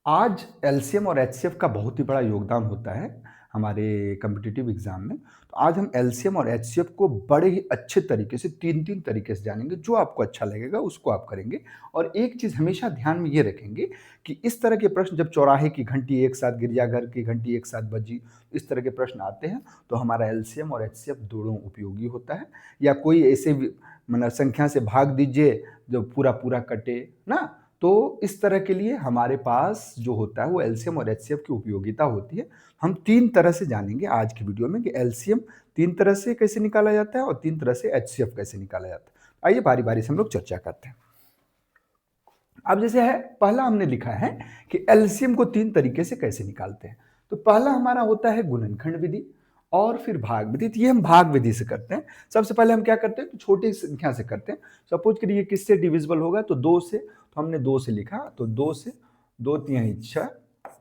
आज एलसीएम और एचसीएफ का बहुत ही बड़ा योगदान होता है हमारे कॉम्पिटिटिव एग्जाम में। तो आज हम एलसीएम और एचसीएफ को बड़े ही अच्छे तरीके से 3-3 तरीके से जानेंगे। जो आपको अच्छा लगेगा उसको आप करेंगे। और एक चीज़ हमेशा ध्यान में ये रखेंगे कि इस तरह के प्रश्न जब चौराहे की घंटी एक साथ गिरजाघर की घंटी एक साथ बजी, इस तरह के प्रश्न आते हैं तो हमारा एलसीएम और एचसीएफ दोनों उपयोगी होता है। या कोई ऐसे मतलब संख्या से भाग दीजिए जो पूरा पूरा कटे ना, तो इस तरह के लिए हमारे पास जो होता है वो एलसीएम और एचसीएफ की उपयोगिता होती है। हम 3 तरह से जानेंगे आज की वीडियो में कि एलसीएम 3 तरह से कैसे निकाला जाता है और 3 तरह से एचसीएफ कैसे निकाला जाता है। आइए बारी-बारी से हम लोग चर्चा करते हैं। अब जैसे है, पहला हमने लिखा है कि एलसीएम को 3 तरीके से कैसे निकालते हैं। तो पहला हमारा होता है गुणनखंड विधि और फिर भाग विधि। तो ये हम भाग विधि से करते हैं। सबसे पहले हम क्या करते हैं, तो छोटी संख्या से करते हैं। सपोज करिए किससे डिविजिबल होगा, तो 2 से। तो हमने 2 से लिखा, तो 2 से 2 तिहाई 6,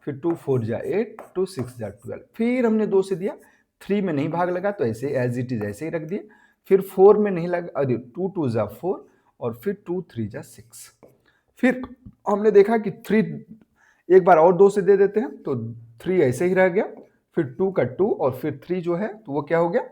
फिर 2 4 जा 8, 2 6 जा 12। फिर हमने 2 से दिया, 3 में नहीं भाग लगा तो ऐसे एज इट इज ऐसे ही रख दिए। फिर 4 में नहीं लगा, अरे 2 2 जा 4 और फिर 2 3 जा 6। फिर हमने देखा कि 3 एक बार और 2 से दे देते हैं तो 3 ऐसे ही रह गया। फिर 2 का 2 और फिर 3 जो है तो वो क्या हो गया,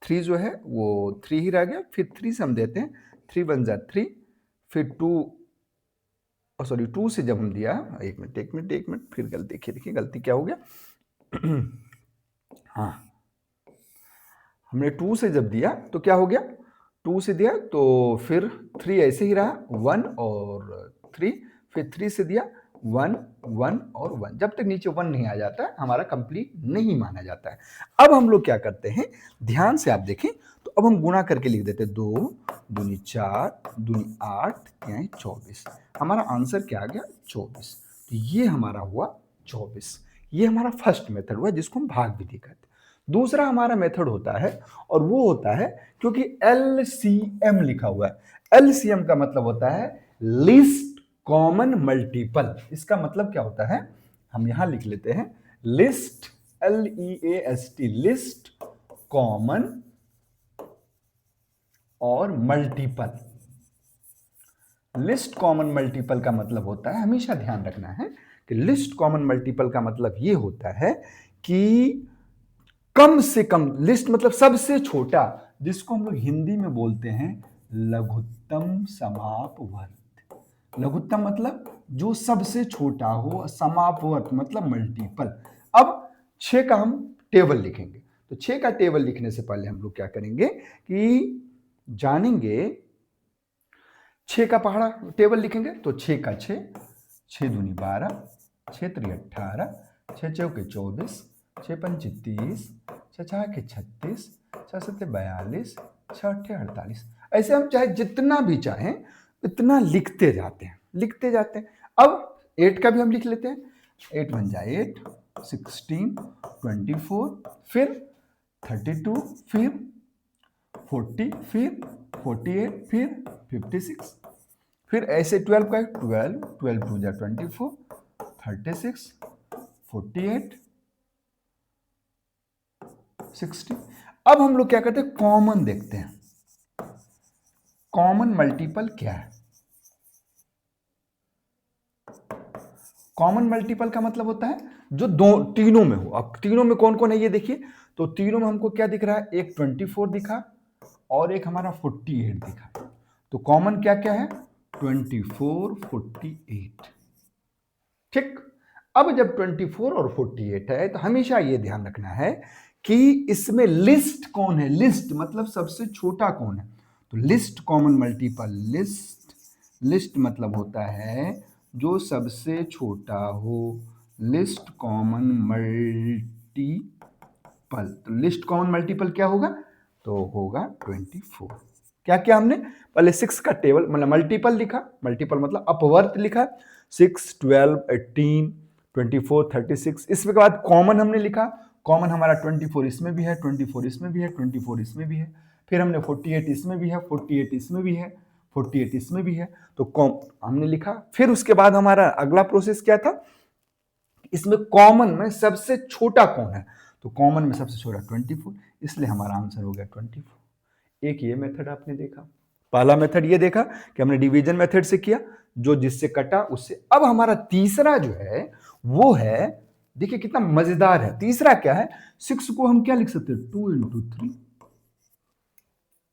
3 जो है वो 3 ही रह गया। फिर 3 से हम देते हैं, 3 1 जा 3, फिर 2 सॉरी 2 से जब हम दिया, एक मिनट फिर गलती, देखिए गलती क्या हो गया। हाँ, हमने 2 से जब दिया तो क्या हो गया, 2 से दिया तो फिर 3 ऐसे ही रहा, 1 और 3, फिर 3 से दिया 1 1 और 1। जब तक नीचे 1 नहीं आ जाता है हमारा कंप्लीट नहीं माना जाता है। अब हम लोग क्या करते हैं, ध्यान से आप देखें, तो अब हम गुणा करके लिख देते हैं, 2 दूनी 4 दूनी 8 यानी 24। हमारा आंसर क्या आ गया, 24। तो ये हमारा हुआ 24। ये हमारा फर्स्ट मेथड हुआ जिसको हम भाग विधि कहते हैं। दूसरा हमारा मेथड होता है और वो होता है, क्योंकि एलसीएम लिखा हुआ है। एलसीएम का मतलब होता है लिस्ट कॉमन मल्टीपल। इसका मतलब क्या होता है, हम यहां लिख लेते हैं, लिस्ट LEAST, लिस्ट कॉमन और मल्टीपल। लिस्ट कॉमन मल्टीपल का मतलब होता है, हमेशा ध्यान रखना है कि लिस्ट कॉमन मल्टीपल का मतलब ये होता है कि कम से कम, लिस्ट मतलब सबसे छोटा, जिसको हम लोग हिंदी में बोलते हैं लघुत्तम समापवर्त। लघुत्तम मतलब जो सबसे छोटा हो, समापवर्त मतलब मल्टीपल। अब 6 का हम टेबल लिखेंगे, तो 6 का टेबल लिखने से पहले हम लोग क्या करेंगे कि जानेंगे 6 का पहाड़ा टेबल लिखेंगे। तो 6 का 6, 6 दूनी 12, 6 त्रिक 18, 6 चौके 24, 6 पंचे 30, 6 छके 36, 6 सत्ते 42, 6 अट्ठे 48। ऐसे हम चाहे जितना भी चाहें इतना लिखते जाते हैं, लिखते जाते हैं। अब 8 का भी हम लिख लेते हैं, 8 1 जा 8, 16, 24, फिर 32, फिर 40, फिर 48, फिर 56, फिर ऐसे 12 का 12, 12 2 जा 24, 36, 48, 60। अब हम लोग क्या करते हैं, कॉमन देखते हैं, कॉमन मल्टीपल क्या है। कॉमन मल्टीपल का मतलब होता है जो दो तीनों में हो। अब तीनों में कौन कौन है ये देखिए, तो तीनों में हमको क्या दिख रहा है, एक 24 दिखा और एक हमारा 48 दिखा। तो कॉमन क्या क्या है, 24 48। ठीक। अब जब 24 और 48 है तो हमेशा ये ध्यान रखना है कि इसमें लिस्ट कौन है, लिस्ट मतलब सबसे छोटा कौन है। तो लिस्ट कॉमन मल्टीपल, लिस्ट मतलब होता है जो सबसे छोटा हो, लिस्ट कॉमन मल्टीपल। तो लिस्ट कॉमन मल्टीपल क्या होगा, तो होगा 24। क्या क्या हमने पहले 6 का टेबल मतलब मल्टीपल लिखा, मल्टीपल मतलब अपवर्त लिखा, 6 12 18 24 36। इसके बाद कॉमन हमने लिखा, कॉमन हमारा 24 इसमें भी है, 24 इसमें भी है, 24 इसमें भी है। फिर हमने 48 इसमें भी है, 48 इसमें भी है, 48 इसमें भी है। तो हमने लिखा। फिर उसके बाद हमारा अगला प्रोसेस क्या था, इसमें कॉमन में सबसे छोटा कौन है, तो कॉमन में सबसे छोटा 24, इसलिए हमारा आंसर हो गया 24। एक ये मेथड आपने देखा। पहला मेथड ये देखा कि हमने डिवीजन मेथड से किया, जो जिससे कटा उससे। अब हमारा तीसरा जो है वो है, देखिए कितना मजेदार है। तीसरा क्या है, 6 को हम क्या लिख सकते हैं, 2 इंटू 3,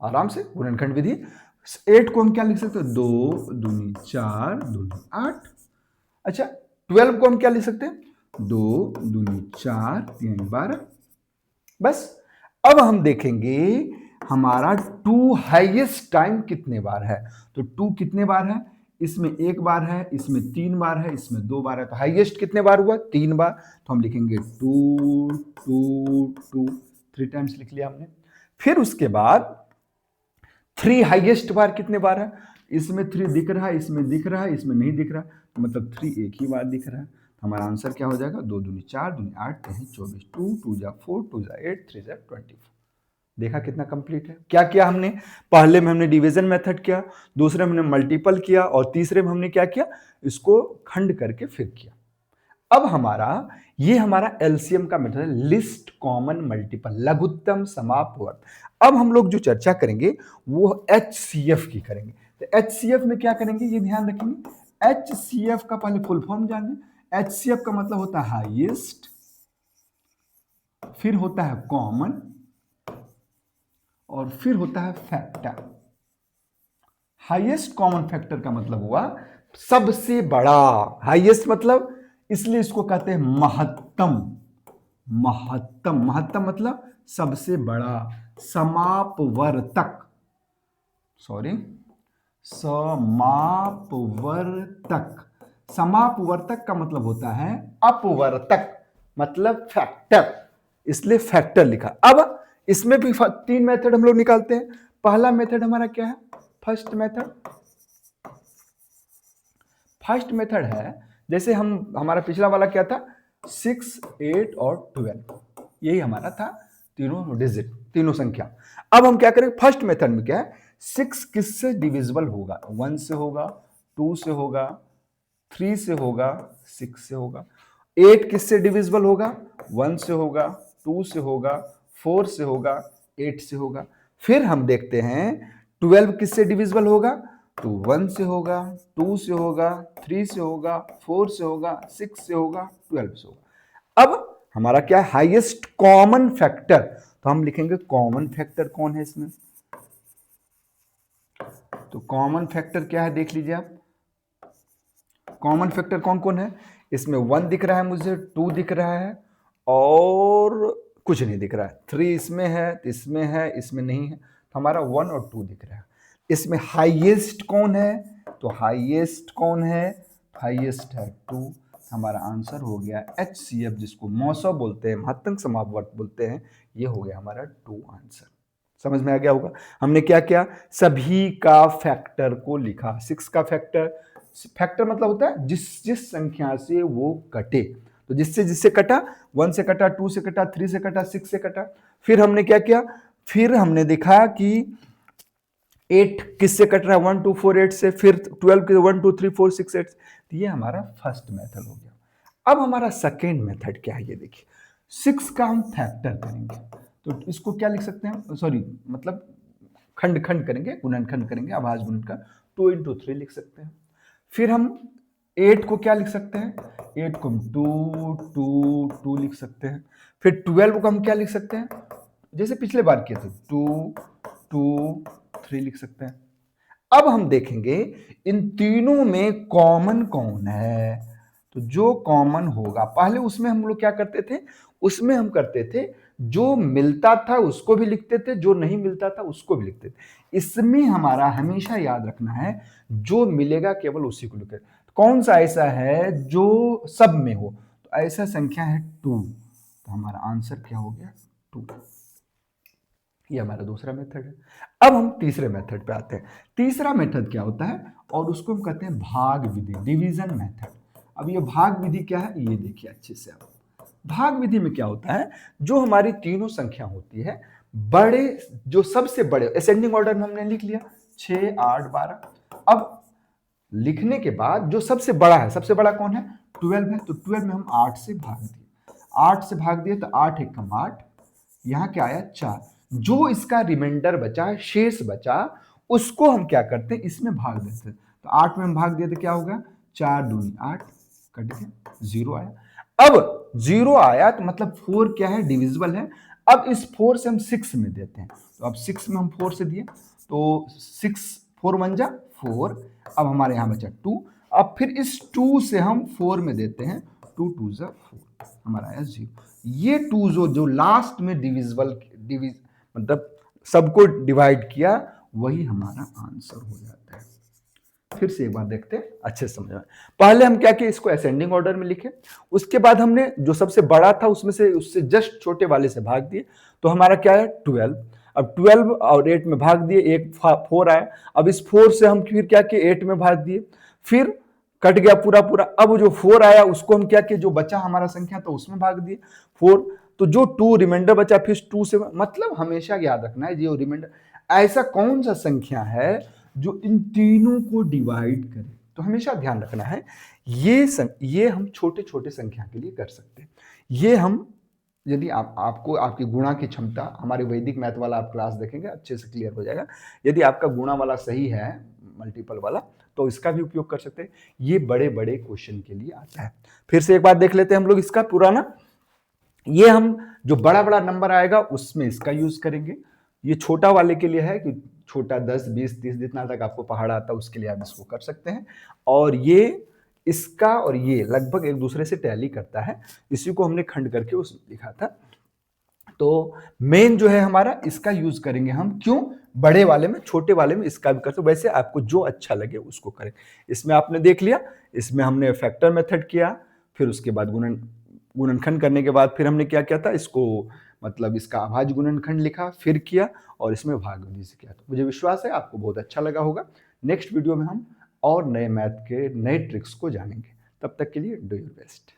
आराम से गुणनखंड विधि। 8 को हम क्या लिख सकते हैं, 2 दूनी 4 दूनी 8। अच्छा 12 को हम क्या लिख सकते हैं, 2 दूनी 4 3 12। बस अब हम देखेंगे हमारा 2 हाईएस्ट टाइम कितने बार है। तो 2 कितने बार है, इसमें 1 बार है, इसमें 3 बार है, इसमें 2 बार है। तो हाईएस्ट कितने बार हुआ, 3 बार। तो हम लिखेंगे 2 2 2, 3 टाइम्स लिख लिया हमने। फिर उसके बाद 3 हाईएस्ट बार कितने बार है, इसमें 3 दिख रहा है, इसमें दिख रहा है, इसमें नहीं दिख रहा, तो मतलब 3 एक ही बार दिख रहा है। तो हमारा आंसर क्या हो जाएगा, 2 दूनी 4 दूनी 8 3 24, 2 2 जा 4 2 जा 8 3 जा 24। देखा कितना कंप्लीट है। क्या किया हमने, पहले में हमने डिवीजन मेथड किया, दूसरे में हमने मल्टीपल किया, और तीसरे में हमने क्या किया, इसको खंड करके फिर किया। अब हमारा एलसीएम का मेथड है, लिस्ट कॉमन मल्टीपल, लघुत्तम समापवर्त। अब हम लोग जो चर्चा करेंगे वो एचसीएफ की करेंगे। तो एचसीएफ में क्या करेंगे, ये ध्यान रखेंगे। एचसीएफ का पहले फुल फॉर्म जान लें। एचसीएफ का मतलब होता है हाईएस्ट, फिर होता है कॉमन, और फिर होता है फैक्टर। हाईएस्ट कॉमन फैक्टर का मतलब हुआ सबसे बड़ा, हाईएस्ट मतलब, इसलिए इसको कहते हैं महत्तम। महत्तम, महत्तम मतलब सबसे बड़ा। समापवर्तक, सॉरी, समापवर्तक। समापवर्तक का मतलब होता है अपवर्तक, मतलब फैक्टर, इसलिए फैक्टर लिखा। अब इसमें भी 3 मेथड हम लोग निकालते हैं। पहला मेथड हमारा क्या है, फर्स्ट मेथड। फर्स्ट मेथड है, जैसे हमारा पिछला वाला क्या था, 6 8 और 12, यही हमारा था, तीनों डिजिट, तीनों संख्या। अब हम क्या करेंगे, फर्स्ट मेथड में क्या है, 6 किससे डिविजिबल होगा, 1 से होगा, 2 से होगा, 3 से होगा, 6 से होगा। 8 किससे डिविजिबल होगा, 1 से होगा, 2 से होगा, 4 से होगा, 8 से होगा। फिर हम देखते हैं 12 किससे डिविजिबल होगा, तो 1 से होगा, 2 से होगा, 3 से होगा, 4 से होगा, 6 से होगा, 12 से होगा। अब हमारा क्या है, हाईएस्ट कॉमन फैक्टर। तो हम लिखेंगे कॉमन फैक्टर कौन है इसमें। तो कॉमन फैक्टर क्या है, देख लीजिए आप। कॉमन फैक्टर कौन कौन है, इसमें 1 दिख रहा है मुझे, 2 दिख रहा है, और कुछ नहीं दिख रहा है। 3 इसमें है, इसमें है, इसमें नहीं है। तो हमारा 1 और 2 दिख रहा है। इसमें हाईएस्ट कौन है, तो हाईएस्ट कौन है, हाईएस्ट है 2। हमारा आंसर हो गया एचसीएफ, जिसको मौसो बोलते हैं, महत्तम समापवर्त बोलते हैं। ये हो गया हमारा 2 आंसर। समझ में आ गया होगा। हमने क्या किया, सभी का फैक्टर को लिखा। 6 का फैक्टर, फैक्टर मतलब होता है जिस जिस संख्या से वो कटे। तो जिससे जिससे कटा, 1 से कटा, 2 से कटा, 3 से कटा, 6 से कटा। फिर हमने क्या किया, फिर हमने देखा कि 8 किससे कट रहा है, 1 2 4 8 से। फिर 12 के 1 2 3 4 6 8। तो ये हमारा फर्स्ट मेथड हो गया। अब हमारा सेकेंड मेथड क्या है, ये देखिए। 6 का हम फैक्टर करेंगे, तो इसको क्या लिख सकते हैं, सॉरी मतलब खंड खंड करेंगे, गुणनखंड करेंगे, अभाज्य गुणनखंड। 2 इंटू 3 लिख सकते हैं। फिर हम 8 को क्या लिख सकते हैं, 8 को हम 2 2 2 लिख सकते हैं। फिर 12 को हम क्या लिख सकते हैं, जैसे पिछले बार किए थे, 2 2 3 लिख सकते हैं। अब हम देखेंगे इन तीनों में कॉमन कौन है। तो जो कॉमन होगा, पहले उसमें हम लोग क्या करते थे, उसमें हम करते थे जो मिलता था उसको भी लिखते थे, जो नहीं मिलता था उसको भी लिखते थे। इसमें हमारा हमेशा याद रखना है, जो मिलेगा केवल उसी को लिखते। कौन सा ऐसा है जो सब में हो, तो ऐसा संख्या है 2। तो हमारा आंसर क्या हो गया, 2। ये हमारा दूसरा मेथड है। अब हम तीसरे मेथड पे आते हैं। तीसरा मेथड क्या होता है, और उसको हम कहते हैं भाग विधि, डिवीजन मेथड। अब ये भाग विधि क्या है, ये देखिए अच्छे से आप। भाग विधि में क्या होता है, जो हमारी तीनों संख्या होती है, बड़े, जो सबसे बड़े, असेंडिंग ऑर्डर में हमने लिख लिया 6 8 12। अब लिखने के बाद जो सबसे बड़ा है, सबसे बड़ा कौन है, 12 है। तो 12 में हम 8 से भाग दिए, 8 से भाग दिए, तो 8 एकम 8, यहां क्या आया 4। जो इसका रिमाइंडर बचा, शेष बचा, उसको हम क्या करते हैं, इसमें भाग देते हैं। तो 8 में हम भाग दिए तो क्या होगा, 4 दूनी 8, कट गया, 0 आया। अब 0 आया तो मतलब 4 क्या है, डिविजिबल है। अब इस 4 से हम 6 में देते हैं, तो अब 6 में हम 4 से दिए तो 6 4 1 जा 4। अब हमारे यहां बचा 2। अब फिर इस 2 से हम 4 में देते हैं, 2 2 जा 4, हमारा आया 0। ये 2 जो लास्ट में डिविजिबल मतलब सबको डिवाइड किया, वही हमारा आंसर हो जाता है। फिर से एक बार देखते हैं, अच्छे से समझ में। पहले हम क्या किए, इसको असेंडिंग ऑर्डर में लिखे, उसके बाद हमने जो सबसे बड़ा था उसमें से उससे जस्ट छोटे वाले से भाग दिए, तो हमारा क्या है 12। अब 12 और 8 में भाग दिए, एक 4 आया। अब इस 4 से हम फिर क्या किए, 8 में भाग दिए, फिर कट गया पूरा पूरा। अब जो 4 आया उसको हम क्या किए, जो बचा हमारा संख्या तो उसमें भाग दिए 4, तो जो 2 रिमाइंडर बचा फिर 2 से, मतलब हमेशा याद रखना है जो रिमाइंडर, ऐसा कौन सा संख्या है जो इन तीनों को डिवाइड करे, तो हमेशा ध्यान रखना है। ये हम छोटे छोटे संख्या के लिए कर सकते हैं। ये हम यदि आपको आपकी गुणा की क्षमता, हमारे वैदिक मैथ वाला आप क्लास देखेंगे अच्छे से क्लियर हो जाएगा। यदि आपका गुणा वाला सही है, मल्टीपल वाला, तो इसका भी उपयोग कर सकते हैं। ये बड़े बड़े क्वेश्चन के लिए आता है। फिर से एक बार देख लेते हैं हम लोग इसका पुराना। ये हम जो बड़ा बड़ा नंबर आएगा उसमें इसका यूज करेंगे। ये छोटा वाले के लिए है कि छोटा 10 20 30 जितना तक आपको पहाड़ आता है उसके लिए आप इसको कर सकते हैं। और ये इसका और ये लगभग एक दूसरे से टैली करता है, इसी को हमने खंड करके उसमें लिखा था। तो मेन जो है हमारा इसका यूज करेंगे हम, क्यों, बड़े वाले में, छोटे वाले में इसका भी कर सकते, वैसे आपको जो अच्छा लगे उसको करें। इसमें आपने देख लिया, इसमें हमने फैक्टर मेथड किया, फिर उसके बाद गुणनखंड करने के बाद फिर हमने क्या किया था, इसको मतलब इसका अभाज्य गुणनखंड लिखा, फिर किया, और इसमें भागविधि से किया। तो मुझे विश्वास है आपको बहुत अच्छा लगा होगा। नेक्स्ट वीडियो में हम और नए मैथ के नए ट्रिक्स को जानेंगे। तब तक के लिए डू योर बेस्ट।